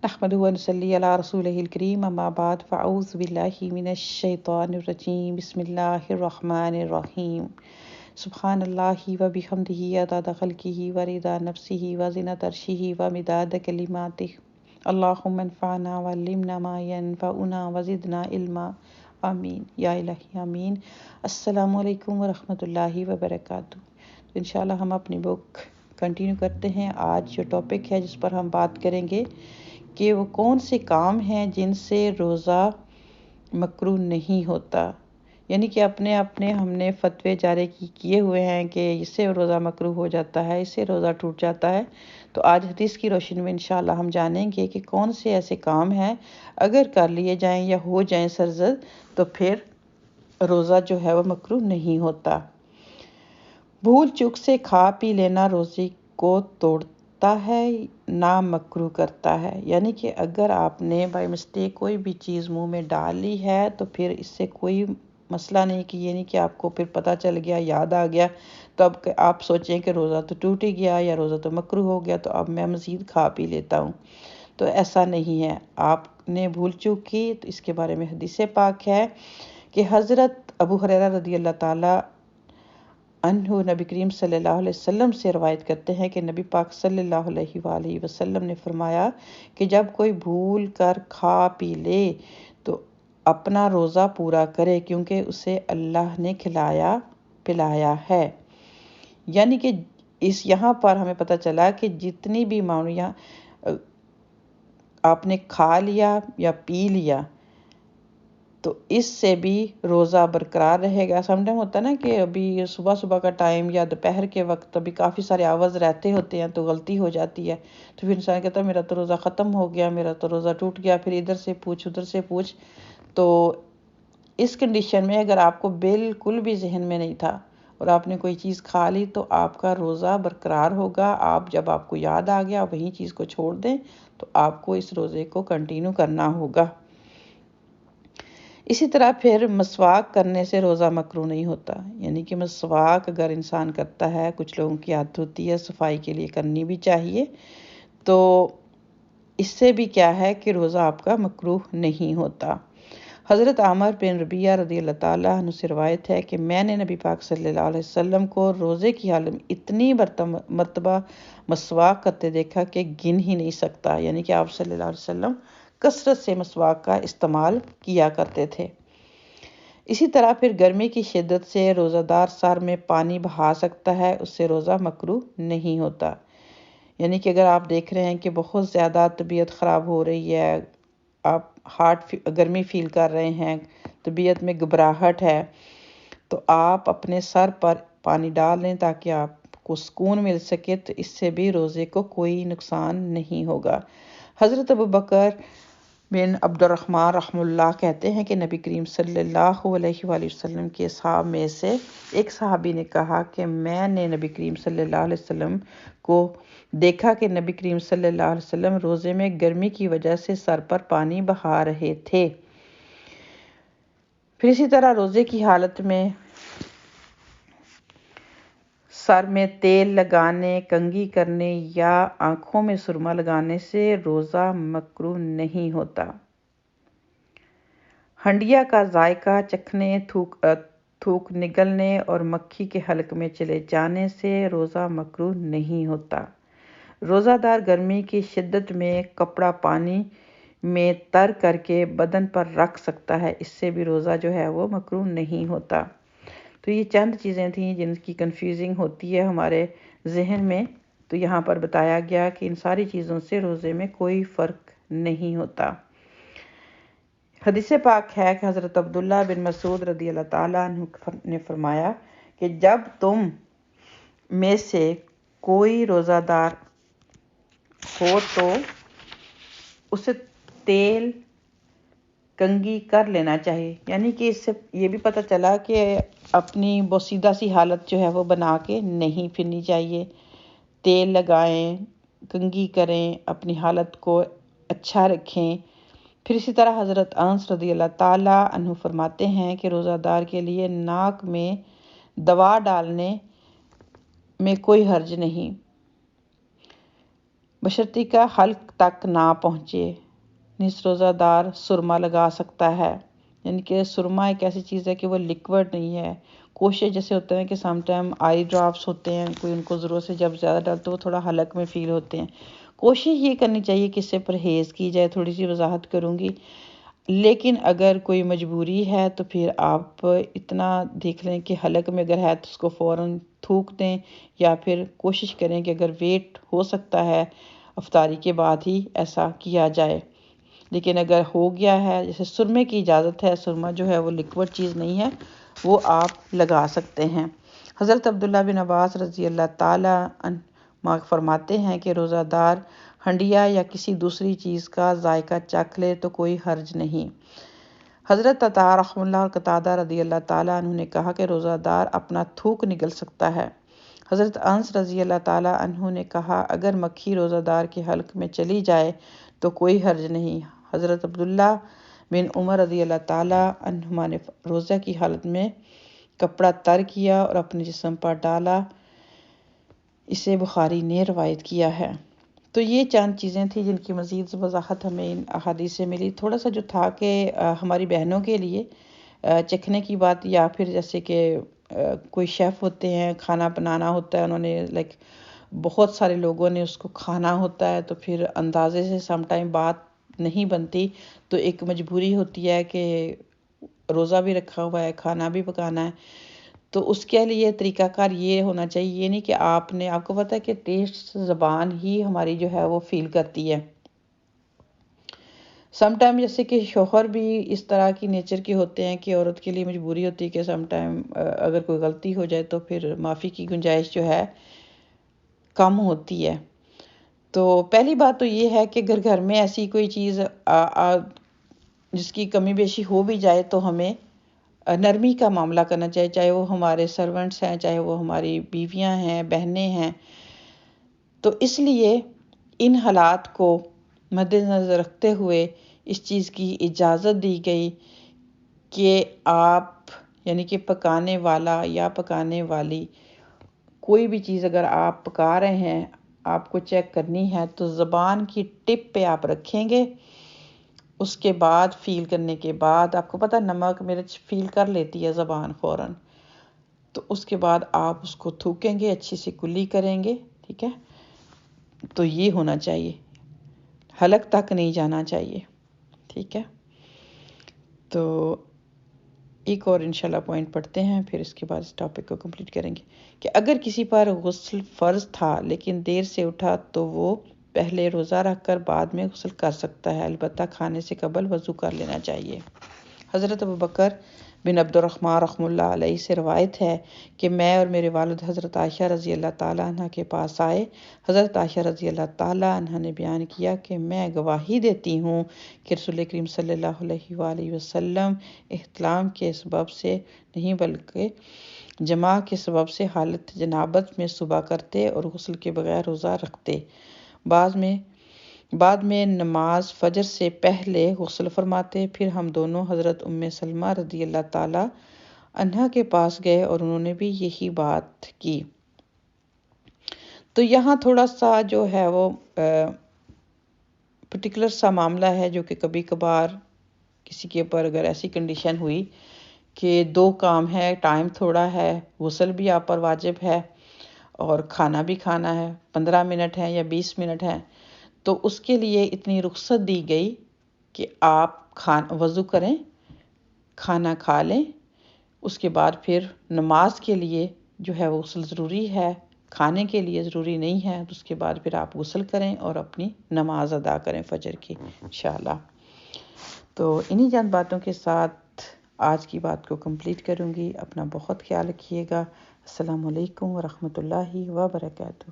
نحمدہ و نصلی علی رسولہ الکریم اما بعد فاعوذ باللہ من الشیطان الرجیم بسم اللہ الرحمن الرحیم سبحان اللہ و بحمدہ عدد خلقہ و رضا نفسہ و زنۃ عرشہ و مداد کلماتہ اللہم انفعنا وعلمنا ما ینفعنا وزدنا علما آمین یا الہی آمین۔ السلام علیکم ورحمۃ اللہ وبرکاتہ۔ تو انشاءاللہ ہم اپنی بک کنٹینیو کرتے ہیں۔ آج جو ٹاپک ہے جس پر ہم بات کریں گے کہ وہ کون سے کام ہیں جن سے روزہ مکروہ نہیں ہوتا، یعنی کہ اپنے ہم نے فتوے جاری کیے ہوئے ہیں کہ اس سے روزہ مکروہ ہو جاتا ہے، اس سے روزہ ٹوٹ جاتا ہے۔ تو آج حدیث کی روشنی میں انشاءاللہ ہم جانیں گے کہ کون سے ایسے کام ہیں اگر کر لیے جائیں یا ہو جائیں سرزد تو پھر روزہ جو ہے وہ مکروہ نہیں ہوتا۔ بھول چوک سے کھا پی لینا روزے کو توڑتا ہے نہ مکروہ کرتا ہے، یعنی کہ اگر آپ نے بائی مسٹیک کوئی بھی چیز منہ میں ڈال لی ہے تو پھر اس سے کوئی مسئلہ نہیں کہ یہ نہیں کہ آپ کو پھر پتہ چل گیا، یاد آ گیا تو اب آپ سوچیں کہ روزہ تو ٹوٹ ہی گیا یا روزہ تو مکروہ ہو گیا تو اب میں مزید کھا پی لیتا ہوں۔ تو ایسا نہیں ہے، آپ نے بھول چوک کی تو اس کے بارے میں حدیث پاک ہے کہ حضرت ابو ہریرہ رضی اللہ تعالیٰ عنہ نبی کریم صلی اللہ علیہ وسلم سے روایت کرتے ہیں کہ نبی پاک صلی اللہ علیہ وآلہ وسلم نے فرمایا کہ جب کوئی بھول کر کھا پی لے تو اپنا روزہ پورا کرے کیونکہ اسے اللہ نے کھلایا پلایا ہے۔ یعنی کہ یہاں پر ہمیں پتہ چلا کہ جتنی بھی معمولیاں آپ نے کھا لیا یا پی لیا تو اس سے بھی روزہ برقرار رہے گا۔ سم ٹائم ہوتا ہے نا کہ ابھی صبح کا ٹائم یا دوپہر کے وقت ابھی کافی سارے آواز رہتے ہوتے ہیں تو غلطی ہو جاتی ہے، تو پھر انسان کہتا ہے میرا تو روزہ ختم ہو گیا، میرا تو روزہ ٹوٹ گیا، پھر ادھر سے پوچھ ادھر سے پوچھ۔ تو اس کنڈیشن میں اگر آپ کو بالکل بھی ذہن میں نہیں تھا اور آپ نے کوئی چیز کھا لی تو آپ کا روزہ برقرار ہوگا۔ آپ جب آپ کو یاد آ گیا وہیں چیز کو چھوڑ دیں تو آپ کو اس روزے کو کنٹینیو کرنا ہوگا۔ اسی طرح پھر مسواک کرنے سے روزہ مکروہ نہیں ہوتا، یعنی کہ مسواک اگر انسان کرتا ہے، کچھ لوگوں کی عادت ہوتی ہے صفائی کے لیے کرنی بھی چاہیے، تو اس سے بھی کیا ہے کہ روزہ آپ کا مکروہ نہیں ہوتا۔ حضرت عامر بن ربیعہ رضی اللہ تعالیٰ عنہ سے روایت ہے کہ میں نے نبی پاک صلی اللہ علیہ وسلم کو روزے کی حالت میں اتنی مرتبہ مسواک کرتے دیکھا کہ گن ہی نہیں سکتا، یعنی کہ آپ صلی اللہ علیہ وسلم کثرت سے مسواک کا استعمال کیا کرتے تھے۔ اسی طرح پھر گرمی کی شدت سے روزہ دار سر میں پانی بہا سکتا ہے، اس سے روزہ مکروہ نہیں ہوتا۔ یعنی کہ اگر آپ دیکھ رہے ہیں کہ بہت زیادہ طبیعت خراب ہو رہی ہے، آپ گرمی فیل کر رہے ہیں، طبیعت میں گھبراہٹ ہے، تو آپ اپنے سر پر پانی ڈال لیں تاکہ آپ کو سکون مل سکے، تو اس سے بھی روزے کو کوئی نقصان نہیں ہوگا۔ حضرت ابوبکر بن عبد الرحمن رحمہ اللہ کہتے ہیں کہ نبی کریم صلی اللہ علیہ وآلہ وسلم کے اصحاب میں سے ایک صحابی نے کہا کہ میں نے نبی کریم صلی اللہ علیہ وسلم کو دیکھا کہ نبی کریم صلی اللہ علیہ وسلم روزے میں گرمی کی وجہ سے سر پر پانی بہا رہے تھے۔ پھر اسی طرح روزے کی حالت میں سر میں تیل لگانے، کنگھی کرنے یا آنکھوں میں سرما لگانے سے روزہ مکروہ نہیں ہوتا۔ ہنڈیا کا ذائقہ چکھنے، تھوک نگلنے اور مکھی کے حلق میں چلے جانے سے روزہ مکروہ نہیں ہوتا۔ روزہ دار گرمی کی شدت میں کپڑا پانی میں تر کر کے بدن پر رکھ سکتا ہے، اس سے بھی روزہ جو ہے وہ مکروہ نہیں ہوتا۔ تو یہ چند چیزیں تھیں جن کی کنفیوزنگ ہوتی ہے ہمارے ذہن میں، تو یہاں پر بتایا گیا کہ ان ساری چیزوں سے روزے میں کوئی فرق نہیں ہوتا۔ حدیث پاک ہے کہ حضرت عبداللہ بن مسعود رضی اللہ تعالیٰ عنہ نے فرمایا کہ جب تم میں سے کوئی روزہ دار ہو تو اسے تیل کنگھی کر لینا چاہیے، یعنی کہ اس سے یہ بھی پتہ چلا کہ اپنی بوسیدہ سی حالت جو ہے وہ بنا کے نہیں پھرنی چاہیے۔ تیل لگائیں، کنگھی کریں، اپنی حالت کو اچھا رکھیں۔ پھر اسی طرح حضرت انس رضی اللہ تعالیٰ عنہ فرماتے ہیں کہ روزہ دار کے لیے ناک میں دوا ڈالنے میں کوئی حرج نہیں، بشرطی کا حلق تک نہ پہنچے۔ نیز روزہ دار سرما لگا سکتا ہے، یعنی کہ سرما ایک ایسی چیز ہے کہ وہ لیکوڈ نہیں ہے۔ کوشش جیسے ہوتا ہے کہ سم ٹائم آئی ڈراپس ہوتے ہیں، کوئی ان کو ضرورت سے جب زیادہ ڈالتے وہ تھوڑا حلق میں فیل ہوتے ہیں، کوشش یہ کرنی چاہیے کہ اس سے پرہیز کی جائے۔ تھوڑی سی وضاحت کروں گی، لیکن اگر کوئی مجبوری ہے تو پھر آپ اتنا دیکھ لیں کہ حلق میں اگر ہے تو اس کو فوراً تھوک دیں، یا پھر کوشش کریں کہ اگر ویٹ ہو سکتا ہے افطاری کے بعد ہی ایسا کیا جائے۔ لیکن اگر ہو گیا ہے، جیسے سرمے کی اجازت ہے، سرما جو ہے وہ لیکوڈ چیز نہیں ہے، وہ آپ لگا سکتے ہیں۔ حضرت عبداللہ بن عباس رضی اللہ تعالیٰ عنہ فرماتے ہیں کہ روزہ دار ہنڈیا یا کسی دوسری چیز کا ذائقہ چکھ لے تو کوئی حرج نہیں۔ حضرت عطا رحمہ اللہ اور قتادہ رضی اللہ تعالیٰ عنہ نے کہا کہ روزہ دار اپنا تھوک نگل سکتا ہے۔ حضرت انس رضی اللہ تعالیٰ عنہ نے کہا اگر مکھی روزہ دار کے حلق میں چلی جائے تو کوئی حرج نہیں۔ حضرت عبداللہ بن عمر رضی اللہ تعالیٰ عنہما نے روزہ کی حالت میں کپڑا تر کیا اور اپنے جسم پر ڈالا، اسے بخاری نے روایت کیا ہے۔ تو یہ چند چیزیں تھیں جن کی مزید وضاحت ہمیں ان احادیث سے ملی۔ تھوڑا سا جو تھا کہ ہماری بہنوں کے لیے چکھنے کی بات، یا پھر جیسے کہ کوئی شیف ہوتے ہیں، کھانا بنانا ہوتا ہے، انہوں نے بہت سارے لوگوں نے اس کو کھانا ہوتا ہے، تو پھر اندازے سے سم ٹائم بات نہیں بنتی، تو ایک مجبوری ہوتی ہے کہ روزہ بھی رکھا ہوا ہے، کھانا بھی پکانا ہے، تو اس کے لیے طریقہ کار یہ ہونا چاہیے، یہ نہیں کہ آپ کو پتہ ہے کہ ٹیسٹ زبان ہی ہماری جو ہے وہ فیل کرتی ہے۔ سم ٹائم جیسے کہ شوہر بھی اس طرح کی نیچر کے ہوتے ہیں کہ عورت کے لیے مجبوری ہوتی ہے کہ سم ٹائم اگر کوئی غلطی ہو جائے تو پھر معافی کی گنجائش جو ہے کم ہوتی ہے۔ تو پہلی بات تو یہ ہے کہ اگر گھر میں ایسی کوئی چیز جس کی کمی بیشی ہو بھی جائے تو ہمیں نرمی کا معاملہ کرنا چاہیے، چاہے وہ ہمارے سرونٹس ہیں، چاہے وہ ہماری بیویاں ہیں، بہنیں ہیں۔ تو اس لیے ان حالات کو مد نظر رکھتے ہوئے اس چیز کی اجازت دی گئی کہ آپ یعنی کہ پکانے والا یا پکانے والی کوئی بھی چیز اگر آپ پکا رہے ہیں، آپ کو چیک کرنی ہے تو زبان کی ٹپ پہ آپ رکھیں گے، اس کے بعد فیل کرنے کے بعد آپ کو پتہ نمک مرچ فیل کر لیتی ہے زبان فوراً، تو اس کے بعد آپ اس کو تھوکیں گے، اچھی سی کلی کریں گے، ٹھیک ہے؟ تو یہ ہونا چاہیے، حلق تک نہیں جانا چاہیے، ٹھیک ہے؟ تو ایک اور انشاءاللہ پوائنٹ پڑھتے ہیں، پھر اس کے بعد اس ٹاپک کو کمپلیٹ کریں گے کہ اگر کسی پر غسل فرض تھا لیکن دیر سے اٹھا تو وہ پہلے روزہ رکھ کر بعد میں غسل کر سکتا ہے، البتہ کھانے سے قبل وضو کر لینا چاہیے۔ حضرت ابوبکر بن عبد الرحمن رحمہ اللہ علیہ سے روایت ہے کہ میں اور میرے والد حضرت عائشہ رضی اللہ تعالیٰ عنہ کے پاس آئے۔ حضرت عائشہ رضی اللہ تعالیٰ عنہ نے بیان کیا کہ میں گواہی دیتی ہوں کہ رسول کریم صلی اللہ علیہ وآلہ وسلم احتلام کے سبب سے نہیں بلکہ جماع کے سبب سے حالت جنابت میں صبح کرتے اور غسل کے بغیر روزہ رکھتے، بعد میں نماز فجر سے پہلے غسل فرماتے، پھر ہم دونوں حضرت ام سلمہ رضی اللہ تعالیٰ عنہا کے پاس گئے اور انہوں نے بھی یہی بات کی۔ تو یہاں تھوڑا سا جو ہے وہ پرٹیکولر سا معاملہ ہے جو کہ کبھی کبھار کسی کے اوپر اگر ایسی کنڈیشن ہوئی کہ دو کام ہے، ٹائم تھوڑا ہے، غسل بھی آپ پر واجب ہے اور کھانا بھی کھانا ہے، 15 منٹ ہے یا 20 منٹ ہے، تو اس کے لیے اتنی رخصت دی گئی کہ آپ وضو کریں، کھانا کھا لیں، اس کے بعد پھر نماز کے لیے جو ہے وہ غسل ضروری ہے، کھانے کے لیے ضروری نہیں ہے، تو اس کے بعد پھر آپ غسل کریں اور اپنی نماز ادا کریں فجر کی انشاءاللہ۔ تو انہی چند باتوں کے ساتھ آج کی بات کو کمپلیٹ کروں گی۔ اپنا بہت خیال رکھیے گا۔ السلام علیکم ورحمۃ اللہ وبرکاتہ۔